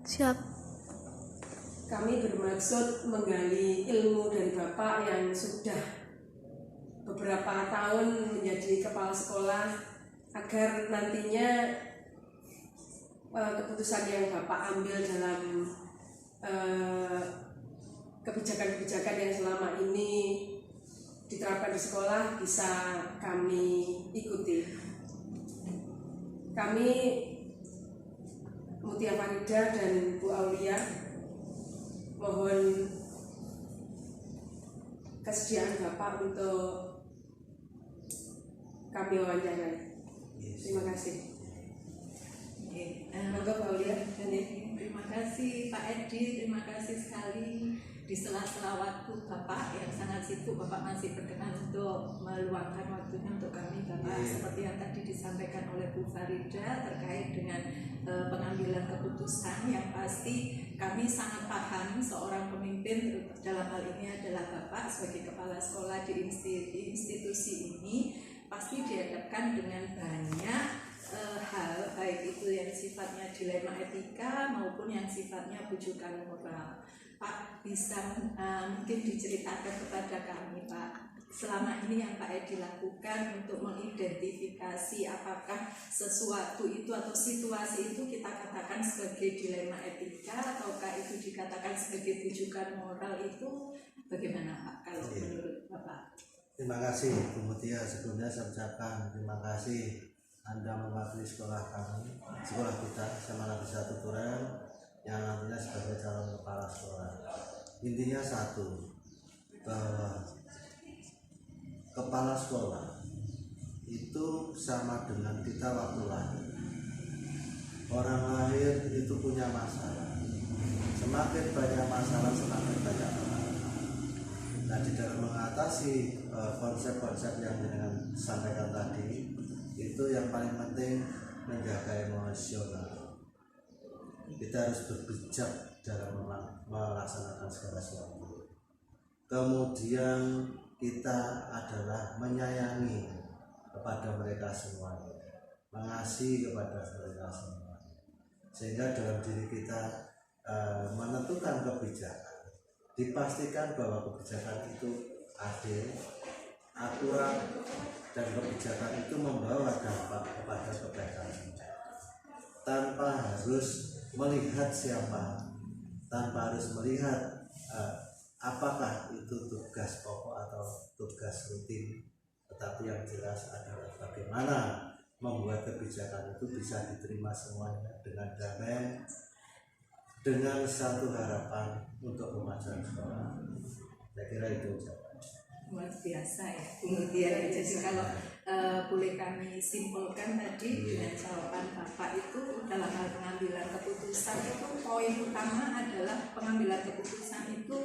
Siap. Kami bermaksud menggali ilmu dari Bapak yang sudah beberapa tahun menjadi kepala sekolah, agar nantinya keputusan yang Bapak ambil dalam kebijakan-kebijakan yang selama ini diterapkan di sekolah bisa kami ikuti. Kami Mutia Farida dan Bu Aulia mohon kesediaan Bapak untuk kami wawancarai. Terima kasih. Monggo Bu Aulia. Terima kasih Pak Edi, terima kasih sekali di sela-sela waktu Bapak yang sangat sibuk, Bapak masih berkenan untuk meluangkan waktunya untuk kami Bapak. Seperti yang tadi disampaikan oleh Bu Farida terkait dengan pengambilan keputusan, yang pasti kami sangat paham seorang pemimpin dalam hal ini adalah Bapak sebagai kepala sekolah di institusi ini pasti dihadapkan dengan banyak hal, baik itu yang sifatnya dilema etika maupun yang sifatnya bujukan moral. Pak, bisa mungkin diceritakan kepada kami Pak, selama ini yang Pak Edi lakukan untuk mengidentifikasi apakah sesuatu itu atau situasi itu kita katakan sebagai dilema etika ataukah itu dikatakan sebagai bujukan moral, itu bagaimana Pak kalau menurut Bapak? Terima kasih Bu Mutia. Sebelumnya saya ucapkan terima kasih Anda mewakili sekolah kami, sekolah kita Semangat Bersatu Turen yang nantinya sebagai calon kepala sekolah. Intinya satu, bahwa kepala sekolah itu sama dengan kita waktu lahir. Orang lahir itu punya masalah. Semakin banyak masalah, semakin banyak pengalaman. Nah, di dalam mengatasi konsep-konsep yang dengan sampaikan tadi, itu yang paling penting menjaga emosional. Kita harus berbijak dalam melaksanakan segala sesuatu. Kemudian kita adalah menyayangi kepada mereka semuanya, mengasihi kepada mereka semuanya, sehingga dalam diri kita menentukan kebijakan, dipastikan bahwa kebijakan itu adil, akurat, dan kebijakan itu membawa dampak kepada kebaikan tanpa harus melihat siapa, tanpa harus melihat apakah itu tugas pokok atau tugas rutin, tetapi yang jelas adalah bagaimana membuat kebijakan itu bisa diterima semuanya dengan damai, dengan satu harapan untuk kemajuan sekolah. Saya kira itu jawabannya. Luar biasa ya Bu Mutia. Jadi kalau boleh kami simpulkan tadi dengan jawaban Bapak itu, dalam hal pengambilan keputusan itu poin utama adalah pengambilan keputusan itu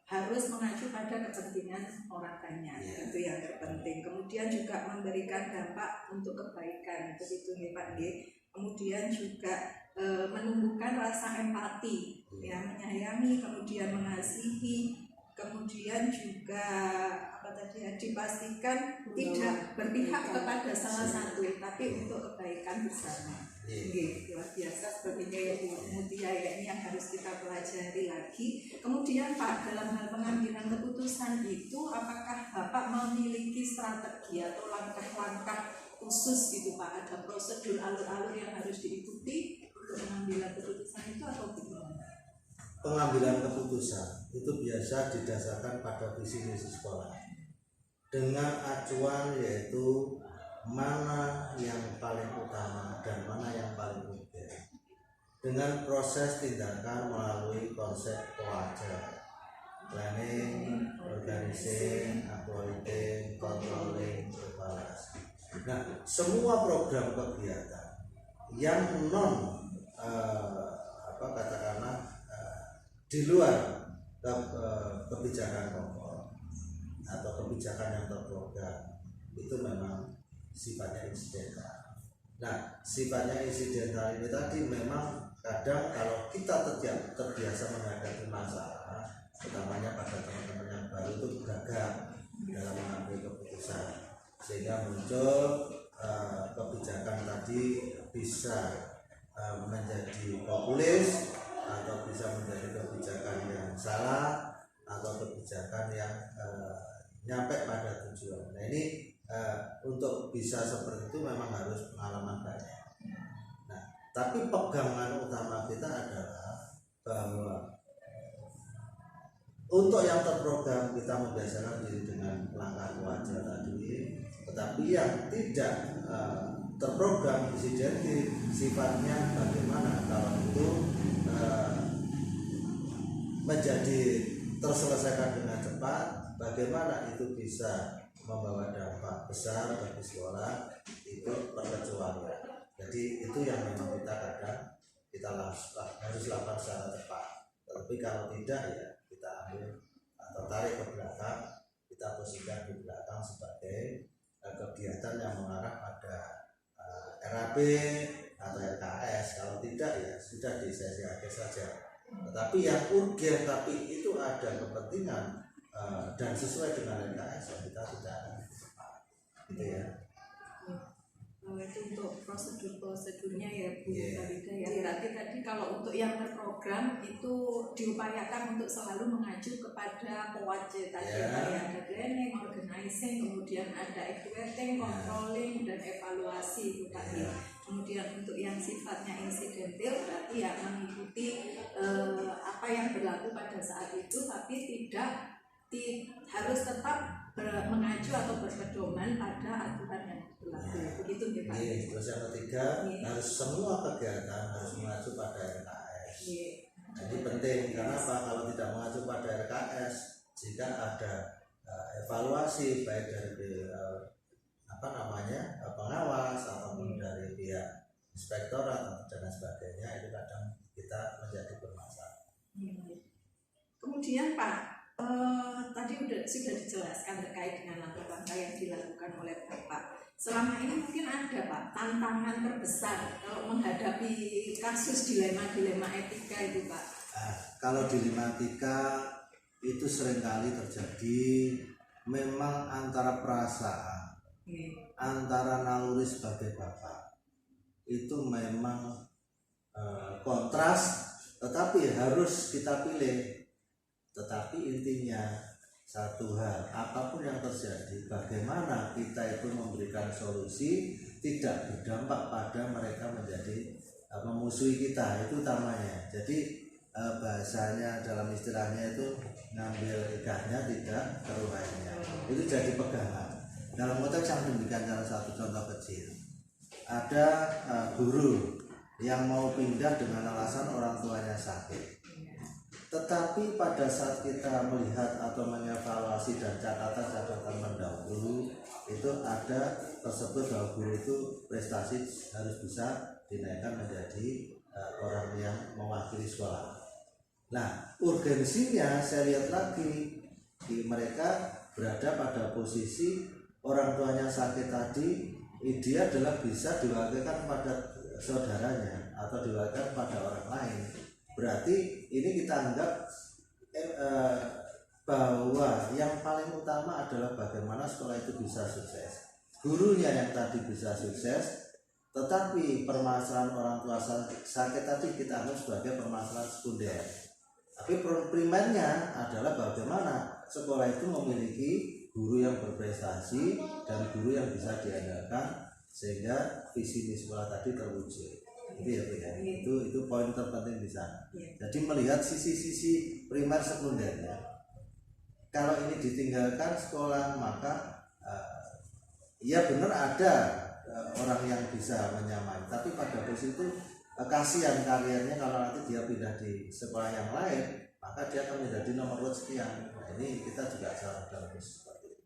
harus mengacu pada kepentingan orang banyak, itu yang terpenting. Kemudian juga memberikan dampak untuk kebaikan, begitu nih Pak. Kemudian juga menumbuhkan rasa empati, ya, menyayangi, kemudian mengasihi, kemudian juga dipastikan tidak berpihak kepada salah satu, tapi untuk kebaikan bersama. Luar biasa sepertinya ya Bu Mutia ya, ini yang harus kita pelajari lagi. Kemudian Pak, dalam hal pengambilan keputusan itu apakah Bapak memiliki strategi atau langkah-langkah khusus gitu Pak, ada prosedur, alur-alur yang harus diikuti untuk pengambilan keputusan itu atau bagaimana? Pengambilan keputusan itu biasa didasarkan pada visi misi sekolah dengan acuan yaitu mana yang paling utama dan mana yang paling penting, dengan proses tindakan melalui konsep POAJA, planning, organizing, auditing, controlling, evaluasi. Nah, semua program kegiatan yang non di luar kebijakan pokok atau kebijakan yang terprogram itu memang sifatnya insidental. Nah, sifatnya insidental ini tadi memang kadang kalau kita terbiasa menghadapi masalah, utamanya pada teman-teman yang baru itu gagal dalam mengambil keputusan, sehingga muncul kebijakan tadi bisa menjadi populis atau bisa menjadi kebijakan yang salah atau kebijakan yang nyampe pada tujuan. Nah ini untuk bisa seperti itu memang harus pengalaman banyak. Nah, tapi pegangan utama kita adalah bahwa untuk yang terprogram kita membiasakan diri dengan langkah wajar tadi, tetapi yang tidak terprogram disidentif sifatnya bagaimana kalau itu menjadi terselesaikan dengan cepat, bagaimana itu bisa membawa dampak besar bagi sekolah, itu perkecualian. Jadi itu yang memang kita harus lakukan secara cepat. Tapi kalau tidak ya kita ambil atau tarik ke belakang, kita posisikan di belakang sebagai kegiatan yang mengarah pada RAB atau RKS. Kalau tidak ya sudah di sesi akhir saja. Tetapi yang urgen tapi itu ada kepentingan dan sesuai dengan RKS ya kita tidak akan gitu ya. Itu untuk prosedurnya ya Bu Farida ya. Yeah. Berarti tadi kalau untuk yang terprogram itu diupayakan untuk selalu mengacu kepada pewajib tadi ya, ada planning, organizing, kemudian ada evaluating, controlling dan evaluasi Bu tadi. Kemudian untuk yang sifatnya insidental berarti ya mengikuti apa yang berlaku pada saat itu, tapi tidak harus tetap mengacu atau berpedoman pada aturan yang berlaku. Begitu ya Pak. Terus yang ketiga harus semua kegiatan harus mengacu pada RKS. Jadi penting karena apa? Kalau tidak mengacu pada RKS, jika ada evaluasi baik dari pengawas ataupun dari pihak inspektorat dan sebagainya, itu kadang kita menjadi bermasalah. Kemudian Pak, tadi sudah dijelaskan terkait dengan langkah-langkah yang dilakukan oleh Bapak. Selama ini mungkin ada Pak tantangan terbesar kalau menghadapi kasus dilema etika itu Pak. Kalau dilema etika itu seringkali terjadi memang antara perasaan, antara naluri sebagai bapak itu memang kontras, tetapi harus kita pilih. Tetapi intinya satu hal, apapun yang terjadi, bagaimana kita itu memberikan solusi tidak berdampak pada mereka menjadi memusuhi kita, itu utamanya. Jadi bahasanya dalam istilahnya itu ngambil ikannya tidak keruainya, itu jadi pegangan. Dalam konteks yang demikian, salah satu contoh kecil, ada guru yang mau pindah dengan alasan orang tuanya sakit. Tetapi pada saat kita melihat atau mengevaluasi dan catatan-catatan mendahulu, itu ada tersebut bahwa guru itu prestasi harus bisa dinaikkan menjadi orang yang mewakili sekolah. Nah, urgensinya saya lihat lagi mereka berada pada posisi orang tuanya sakit tadi, dia adalah bisa diwakilkan pada saudaranya atau diwakilkan pada orang lain. Berarti ini kita anggap bahwa yang paling utama adalah bagaimana sekolah itu bisa sukses. Gurunya yang tadi bisa sukses, tetapi permasalahan orang tua sakit tadi kita anggap sebagai permasalahan sekunder. Tapi primernya adalah bagaimana sekolah itu memiliki guru yang berprestasi dan guru yang bisa diandalkan sehingga visi misi sekolah tadi terwujud. Itu ya Bu ya. Itu poin terpenting di sana. Jadi melihat sisi-sisi primer sekundernya. Kalau ini ditinggalkan sekolah, maka ya benar ada orang yang bisa menyamai, tapi pada posisi itu kasihan karirnya kalau nanti dia pindah di sekolah yang lain, maka dia akan menjadi nomor sekian. Nah, ini kita juga harus dalam seperti itu.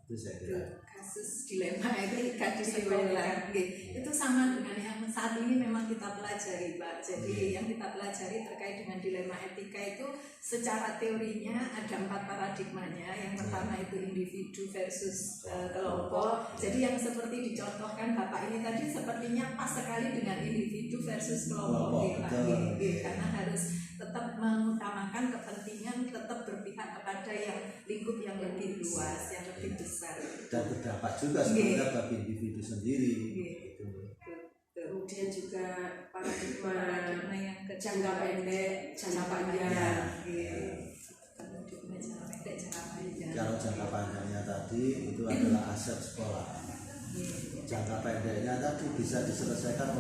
Itu saya kira. Kasus dilema etika di sekolah itu sama dengan yang saat ini memang kita pelajari Pak. Jadi yang kita pelajari terkait dengan dilema etika itu secara teorinya ada 4 paradigmanya. Yang pertama itu individu versus kelompok. Jadi yang seperti dicontohkan Bapak ini tadi sepertinya pas sekali dengan individu versus kelompok karena harus tetap mengutamakan kepentingan, tetap berpihak kepada yang lingkup yang lebih luas, yang lebih besar. Dan berdampak juga sebenarnya bagi individu sendiri. kemudian juga paradigma yang jangka pendek, jangka panjang. Paradigma jangka pendek, jangka panjang. Kalau jangka panjangnya tadi itu adalah aset sekolah. Jangka pendeknya tadi bisa diselesaikan